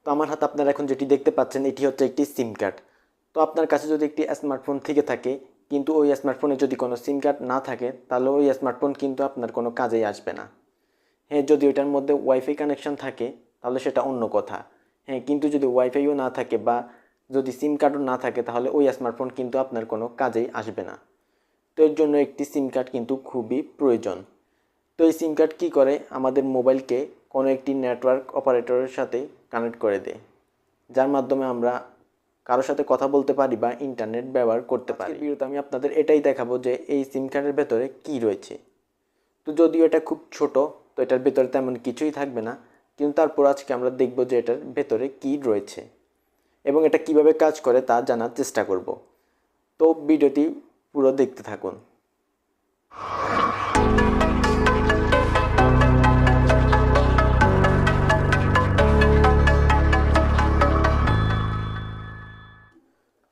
তো আমার হাতে আপনারা এখন যেটি দেখতে পাচ্ছেন এটি হচ্ছে একটি সিম কার্ড। তো আপনার কাছে যদি একটি স্মার্টফোন থেকে থাকে কিন্তু ওই স্মার্টফোনে যদি কোনো সিম কার্ড না থাকে তাহলে ওই স্মার্টফোন কিন্তু আপনার কোনো কাজেই আসবে না। হ্যাঁ, যদি ওইটার মধ্যে ওয়াইফাই কানেকশন থাকে তাহলে সেটা অন্য কথা। হ্যাঁ, কিন্তু যদি ওয়াইফাইও না থাকে বা যদি সিম কার্ডও না থাকে তাহলে ওই স্মার্টফোন কিন্তু আপনার কোনো কাজেই আসবে না। তো এর জন্য একটি সিম কার্ড কিন্তু খুবই প্রয়োজন। তো এই সিম কার্ড কী করে, আমাদের মোবাইলকে কোনো একটি নেটওয়ার্ক অপারেটরের সাথে কানেক্ট করে দেয়, যার মাধ্যমে আমরা কারোর সাথে কথা বলতে পারি বা ইন্টারনেট ব্যবহার করতে পারি। ভিডিওতে আমি আপনাদের এটাই দেখাবো যে এই সিম কার্ডের ভেতরে কী রয়েছে। তো যদিও এটা খুব ছোট, তো এটার ভেতরে তেমন কিছুই থাকবে না, কিন্তু তারপর আজকে আমরা দেখব যে এটার ভেতরে কী রয়েছে এবং এটা কিভাবে কাজ করে তা জানার চেষ্টা করব। তো ভিডিওটি পুরো দেখতে থাকুন।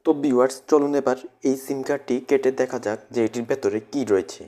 তো ভিউয়ার্স, চলুন এবার এই সিম কার্ডটি কেটে দেখা যাক যে এটির ভেতরে কী রয়েছে।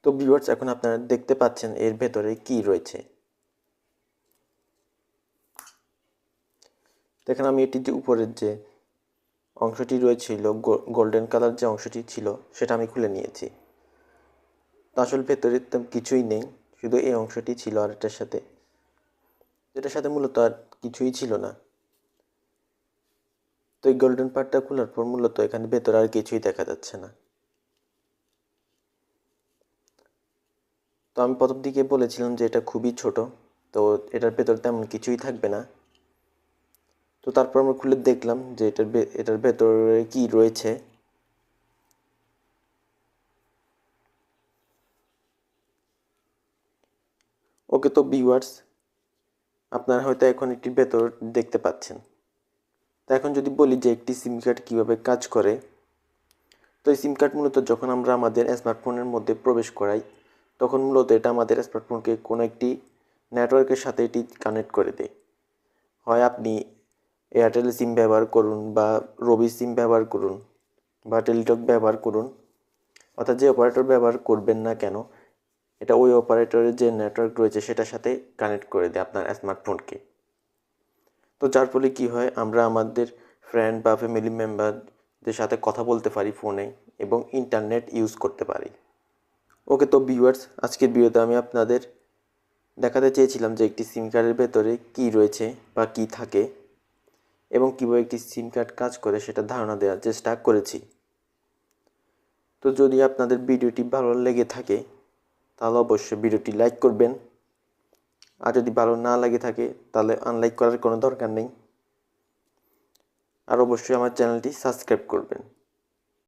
তো ভিউয়ার্স, এখন আপনারা দেখতে পাচ্ছেন এর ভেতরে কি রয়েছে। দেখেন, আমি এটির যে উপরের যে অংশটি রয়েছিল, গোল্ডেন কালার যে অংশটি ছিল সেটা আমি খুলে নিয়েছি। তো আসলে ভেতরে তেমন কিছুই নেই, শুধু এই অংশটি ছিল আর এটার সাথে, যেটার সাথে মূলত আর কিছুই ছিল না। তো এই গোল্ডেন পার্টটা খোলার পর মূলত এখানে ভেতরে আর কিছুই দেখা যাচ্ছে না। তো আমি প্রথম দিকে বলেছিলাম যে এটা খুবই ছোট, তো এটার ভেতর তেমন কিছুই থাকবে না। তো তারপর আমরা খুলে দেখলাম যে এটার ভেতরে কি রয়েছে। ওকে, তো ভিউয়ার্স, আপনারা হয়তো এখন একটি ভেতর দেখতে পাচ্ছেন। তো এখন যদি বলি যে একটি সিম কার্ড কীভাবে কাজ করে, তো এই সিম কার্ড মূলত যখন আমরা আমাদের স্মার্টফোনের মধ্যে প্রবেশ করাই তখন মূলত এটা আমাদের স্মার্টফোনকে কোনো একটি নেটওয়ার্কের সাথে এটি কানেক্ট করে দেয়। হয় আপনি এয়ারটেল সিম ব্যবহার করুন বা রবি সিম ব্যবহার করুন বা টেলিটক ব্যবহার করুন, অর্থাৎ যে অপারেটর ব্যবহার করবেন না কেন, এটা ওই অপারেটরের যে নেটওয়ার্ক রয়েছে সেটার সাথে কানেক্ট করে দেয় আপনার স্মার্টফোনকে। তো যার ফলে কী হয়, আমরা আমাদের ফ্রেন্ড বা ফ্যামিলি মেম্বারদের সাথে কথা বলতে পারি ফোনে এবং ইন্টারনেট ইউজ করতে পারি। ওকে, তো ভিউয়ার্স, আজকের ভিডিওতে আমি আপনাদের দেখাতে চেয়েছিলাম যে একটি সিম কার্ডের ভেতরে কী রয়েছে বা কী থাকে এবং কীভাবে একটি সিম কার্ড কাজ করে সেটা ধারণা দেওয়ার চেষ্টা করেছি। তো যদি আপনাদের ভিডিওটি ভালো লেগে থাকে তাহলে অবশ্যই ভিডিওটি লাইক করবেন, আর যদি ভালো না লাগে থাকে তাহলে আনলাইক করার কোনো দরকার নেই, আর অবশ্যই আমার চ্যানেলটি সাবস্ক্রাইব করবেন।